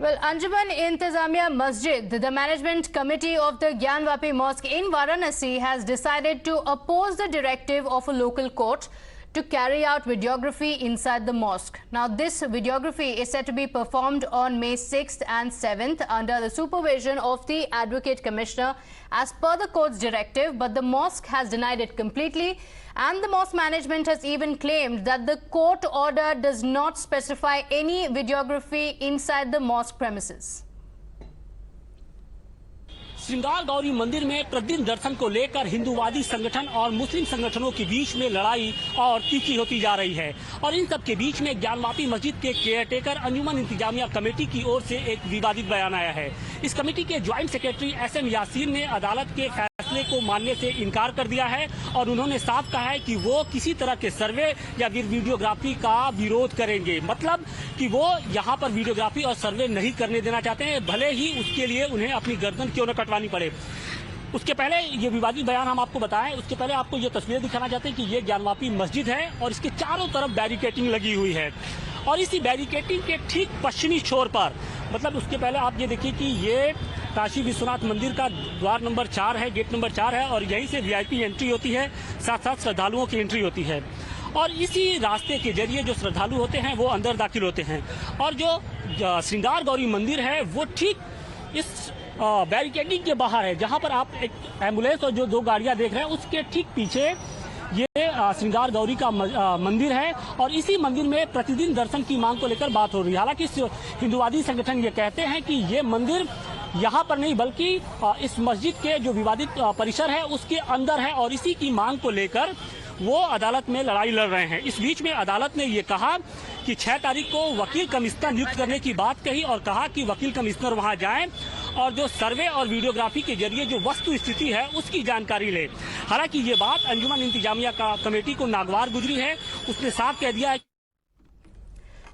Well, Anjuman Intejamiya Masjid, the management committee of the Gyanvapi Mosque in Varanasi, has decided to oppose the directive of a local court to carry out videography inside the mosque. Now, this videography is set to be performed on May 6th and 7th under the supervision of the Advocate Commissioner as per the court's directive, but the mosque has denied it completely, and the mosque management has even claimed that the court order does not specify any videography inside the mosque premises. श्रृंगार गौरी मंदिर में प्रतिदिन दर्शन को लेकर हिंदूवादी संगठन और मुस्लिम संगठनों के बीच में लड़ाई और तीखी होती जा रही है और इन सब के बीच में ज्ञानवापी मस्जिद के केयरटेकर अंजुमन इंतजामिया कमेटी की ओर से एक विवादित बयान आया है। इस कमेटी के ज्वाइंट सेक्रेटरी यासिन ने अदालत के फैसले को मानने से इनकार कर दिया है और उन्होंने साफ कहा है कि वो किसी तरह के सर्वे या वीडियोग्राफी का विरोध करेंगे। मतलब कि वो यहाँ पर वीडियोग्राफी और सर्वे नहीं करने देना चाहते हैं, भले ही उसके लिए उन्हें अपनी गर्दन क्यों न कटवानी पड़े। उसके पहले ये विवादित बयान हम आपको बताएं, उसके पहले आपको ये तस्वीरें दिखाना चाहते हैं कि ये ज्ञानवापी मस्जिद है और इसके चारों तरफ बैरिकेटिंग लगी हुई है और इसी बैरिकेटिंग के ठीक पश्चिमी छोर पर, मतलब उसके पहले आप ये देखिए कि ये काशी विश्वनाथ मंदिर का द्वार नंबर 4 है, गेट नंबर 4 है और यहीं से वीआईपी एंट्री होती है, साथ साथ श्रद्धालुओं की एंट्री होती है और इसी रास्ते के जरिए जो श्रद्धालु होते हैं वो अंदर दाखिल होते हैं और जो श्रृंगार गौरी मंदिर है वो ठीक इस बैरिकेडिंग के बाहर है, जहां पर आप एक एम्बुलेंस और जो 2 गाड़ियां देख रहे हैं उसके ठीक पीछे ये श्रृंगार गौरी का मंदिर है और इसी मंदिर में प्रतिदिन दर्शन की मांग को लेकर बात हो रही है। हालांकि हिंदूवादी संगठन ये कहते हैं कि ये मंदिर यहाँ पर नहीं बल्कि इस मस्जिद के जो विवादित परिसर है उसके अंदर है और इसी की मांग को लेकर वो अदालत में लड़ाई लड़ रहे हैं। इस बीच में अदालत ने ये कहा कि 6 तारीख को वकील कमिश्नर नियुक्त करने की बात कही और कहा कि वकील कमिश्नर वहां जाएं और जो सर्वे और वीडियोग्राफी के जरिए जो वस्तु स्थिति है उसकी जानकारी ले। हालांकि ये बात अंजुमन इंतजामिया कमेटी को नागवार गुजरी है, उसने साफ कह दिया है।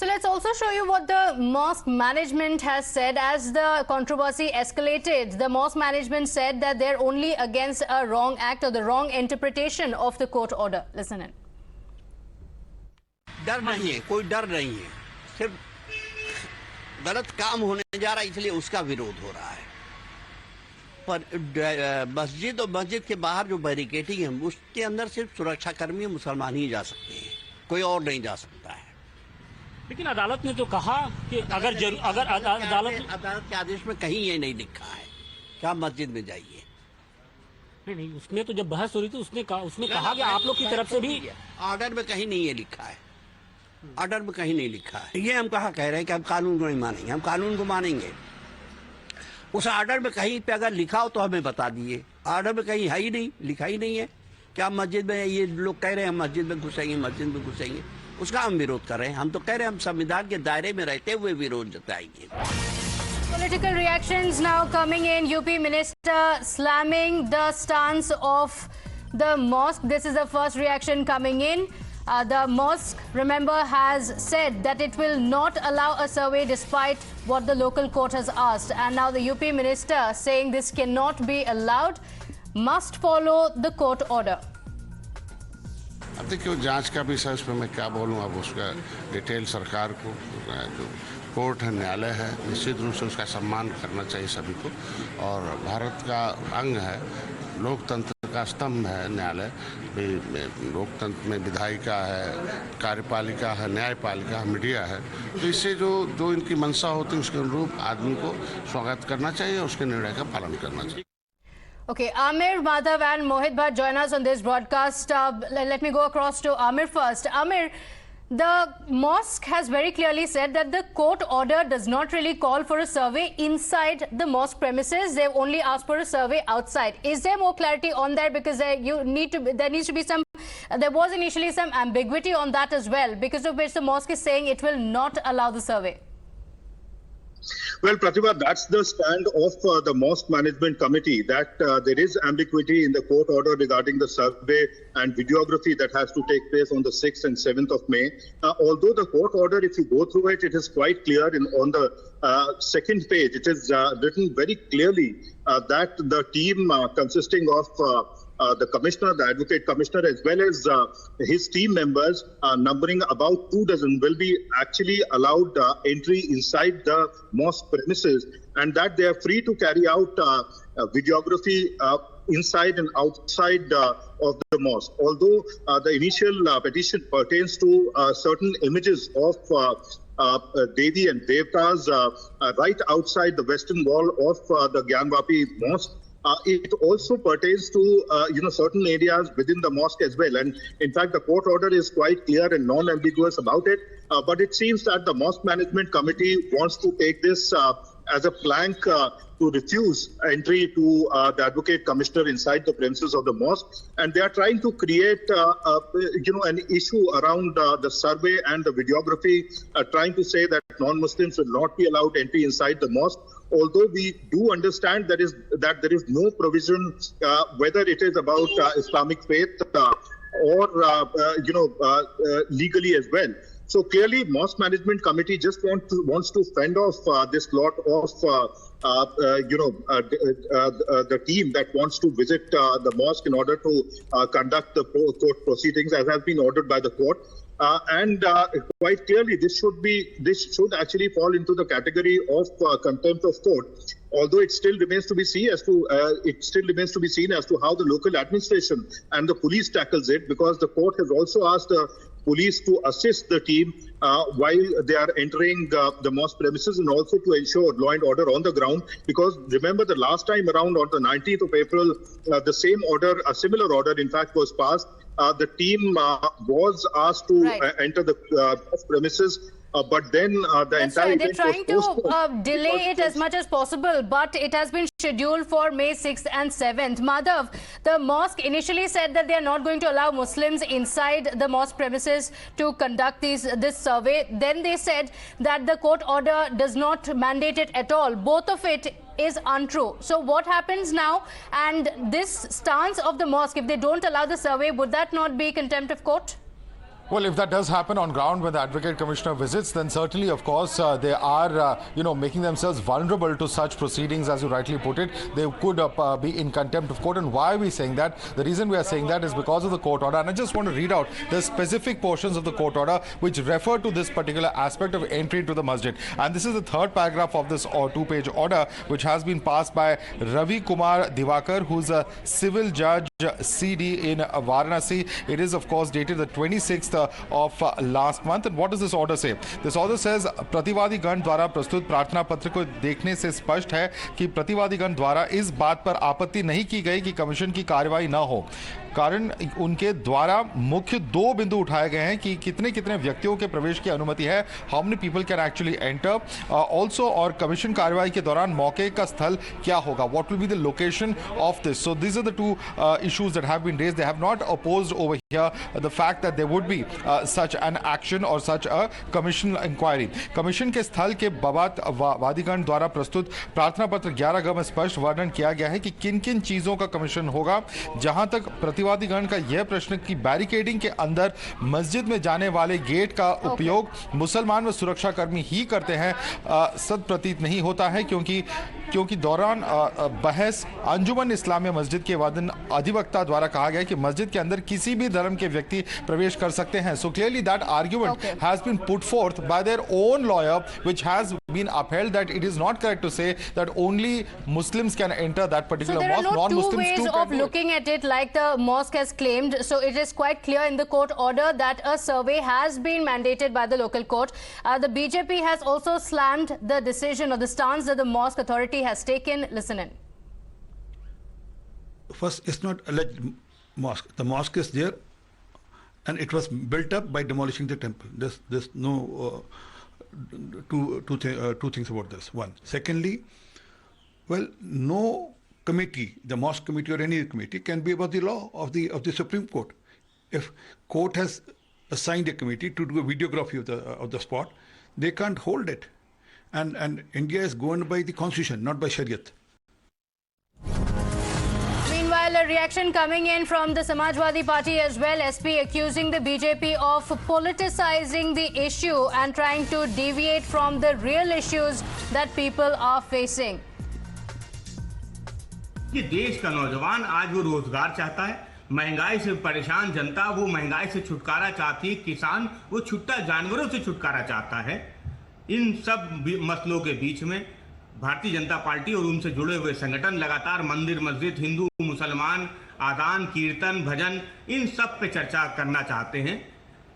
So let's also show you what the mosque management has said. As the controversy escalated, the mosque management said that they're only against a wrong act or the wrong interpretation of the court order. Listen in. डर नहीं है, कोई डर नहीं है, सिर्फ गलत काम होने जा रहा है इसलिए उसका विरोध हो रहा है। पर मस्जिद और मस्जिद के बाहर जो बैरिकेडिंग है उसके अंदर सिर्फ सुरक्षाकर्मी मुसलमान ही जा सकते हैं, कोई और नहीं जा सकता है। लेकिन अदालत ने तो कहा कि अगर अदालत के आदेश में कहीं ये नहीं लिखा है कि आप मस्जिद में जाइए। नहीं, उसमें तो जब बहस हो रही थी उसमें कहा कि आप लोग की तरफ से भी ऑर्डर में कहीं नहीं ये लिखा है, ऑर्डर में कहीं नहीं लिखा है। ये हम कहा कह रहे हैं कि हम कानून को नहीं मानेंगे, हम कानून को मानेंगे। उस ऑर्डर में कहीं पे अगर लिखा हो तो हमें बता दीजिए। ऑर्डर में कहीं है ही नहीं, लिखा ही नहीं है कि आप मस्जिद में, ये लोग कह रहे हैं हम मस्जिद में घुसेंगे, मस्जिद में घुसेंगे, उसका हम विरोध कर रहे हैं। हम तो कह रहे हैं हम संविधान के दायरे में रहते हुए विरोध जताएंगे। Political reactions now coming in. UP Minister slamming the stance of the mosque. This is the first reaction coming in. The mosque, remember, has said that it will not allow a survey despite what the local court has asked. And now the UP Minister saying this cannot be allowed, must follow the court order. अब देखिए जांच का विषय, उस पर मैं क्या बोलूँ, अब उसका डिटेल सरकार को, जो कोर्ट है, न्यायालय है, निश्चित रूप से उसका सम्मान करना चाहिए सभी को और भारत का अंग है, लोकतंत्र का स्तंभ है न्यायालय। लोकतंत्र में विधायिका है, कार्यपालिका है, न्यायपालिका है, मीडिया है, तो इससे जो इनकी मंशा होती है उसके अनुरूप आदमी को स्वागत करना चाहिए और उसके निर्णय का पालन करना चाहिए। Okay, Amir, Madhav and Mohit Bhatt join us on this broadcast. Let me go across to Amir first. Amir, the mosque has very clearly said that the court order does not really call for a survey inside the mosque premises. They've only asked for a survey outside. Is there more clarity on that? Because there needs to be some, there was initially some ambiguity on that as well, because of which the mosque is saying it will not allow the survey. Well, Pratibha, that's the stand of the Mosque Management Committee, that there is ambiguity in the court order regarding the survey and videography that has to take place on the 6th and 7th of May. Although the court order, if you go through it, it is quite clear on the second page. It is written very clearly that the team consisting of the commissioner, the advocate commissioner, as well as his team members, numbering about 24, will be actually allowed entry inside the mosque premises, and that they are free to carry out videography inside and outside of the mosque. Although the initial petition pertains to certain images of Devi and Devtas right outside the western wall of the Gyanvapi mosque, it also pertains to certain areas within the mosque as well. And in fact, the court order is quite clear and non-ambiguous about it. But it seems that the Mosque Management Committee wants to take this as a plank to refuse entry to the Advocate Commissioner inside the premises of the mosque, and they are trying to create, an issue around the survey and the videography, trying to say that non-Muslims will not be allowed entry inside the mosque. Although we do understand that there is no provision, whether it is about Islamic faith or legally as well. So clearly, Mosque Management Committee just wants to fend off this lot of the team that wants to visit the mosque in order to conduct the court proceedings as has been ordered by the court. And quite clearly, this should actually fall into the category of contempt of court. Although it still remains to be seen as to how the local administration and the police tackles it, because the court has also asked the police to assist the team while they are entering the mosque premises, and also to ensure law and order on the ground. Because remember, the last time around on the 19th of April, the same order, a similar order, in fact, was passed. The team was asked to enter the premises. But then the entire they're trying to delay it as much as possible, but it has been scheduled for May 6th and 7th. Madhav, the mosque initially said that they are not going to allow Muslims inside the mosque premises to conduct this survey. Then they said that the court order does not mandate it at all. Both of it is untrue. So what happens now? And this stance of the mosque, if they don't allow the survey, would that not be contempt of court? Well, if that does happen on ground when the Advocate Commissioner visits, then certainly, of course, they are, making themselves vulnerable to such proceedings, as you rightly put it. They could be in contempt of court. And why are we saying that? The reason we are saying that is because of the court order. And I just want to read out the specific portions of the court order which refer to this particular aspect of entry to the masjid. And this is the third paragraph of this two-page order, which has been passed by Ravi Kumar Divakar, who's a civil judge CD in Varanasi. It is, of course, dated the 26th of last month. And what does this order say? This order says, प्रतिवादी गण द्वारा प्रस्तुत प्रार्थना पत्र को देखने से स्पष्ट है कि प्रतिवादी गण द्वारा इस बात पर आपत्ति नहीं की गई कि कमीशन की कार्रवाई न हो। कारण उनके द्वारा मुख्य दो बिंदु उठाए गए हैं कि कितने कितने व्यक्तियों के प्रवेश की अनुमति है, how many people can actually enter, also और कमीशन कार्रवाई के दौरान मौके का स्थल क्या होगा, what will be the location of this. So this are the two issues that have been raised. They have not opposed over here the fact that there would be such an action or such a commission inquiry. Commission के स्थल के बाबत वादीगण द्वारा प्रस्तुत प्रार्थना पत्र 11 में स्पष्ट वर्णन किया गया है कि किन किन चीजों का कमीशन होगा. जहां तक प्रतिवादीगण का यह प्रश्न कि बैरिकेडिंग के अंदर मस्जिद में जाने वाले गेट का उपयोग मुसलमान व सुरक्षाकर्मी ही करते हैं, सद प्रतीत नहीं होता है, क्योंकि दौरान बहस अंजुमन इस्लामिया मस्जिद के अधिवक्ता द्वारा कहा गया कि मस्जिद के अंदर किसी भी धर्म के व्यक्ति प्रवेश कर सकते हैं. So clearly that argument has been put forth by their own lawyer, which has been upheld that it is not correct to say that only Muslims can enter that particular mosque. So there are no two ways of looking at it like the mosque has claimed. So it is quite clear in the court order that a survey has been mandated by the local court. The BJP has also slammed the decision or the stance that the mosque authority has taken. Listen in. First, it's not alleged mosque. The mosque is there, and it was built up by demolishing the temple. There's no two things about this. One. Secondly, well, no committee, the mosque committee or any committee, can be above the law of the Supreme Court. If court has assigned a committee to do a videography of the spot, they can't hold it. And India is governed by the constitution, not by Shariat. Meanwhile, a reaction coming in from the Samajwadi Party as well. SP accusing the BJP of politicizing the issue and trying to deviate from the real issues that people are facing. कि देश का नौजवान आज वो रोजगार चाहता है, महंगाई से परेशान जनता वो महंगाई से छुटकारा चाहती है, किसान वो छुट्टा जानवरों से छुटकारा चाहता है। इन सब मसलों के बीच में भारतीय जनता पार्टी और उनसे जुड़े हुए संगठन लगातार मंदिर मस्जिद, हिंदू मुसलमान, आदान कीर्तन भजन, इन सब पे चर्चा करना चाहते हैं।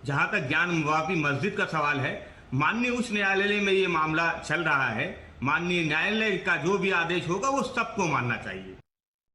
जहां तक ज्ञानवापी मस्जिद का सवाल है, माननीय उच्च न्यायालय में ये मामला चल रहा है। माननीय न्यायालय का जो भी आदेश होगा वो सबको मानना चाहिए।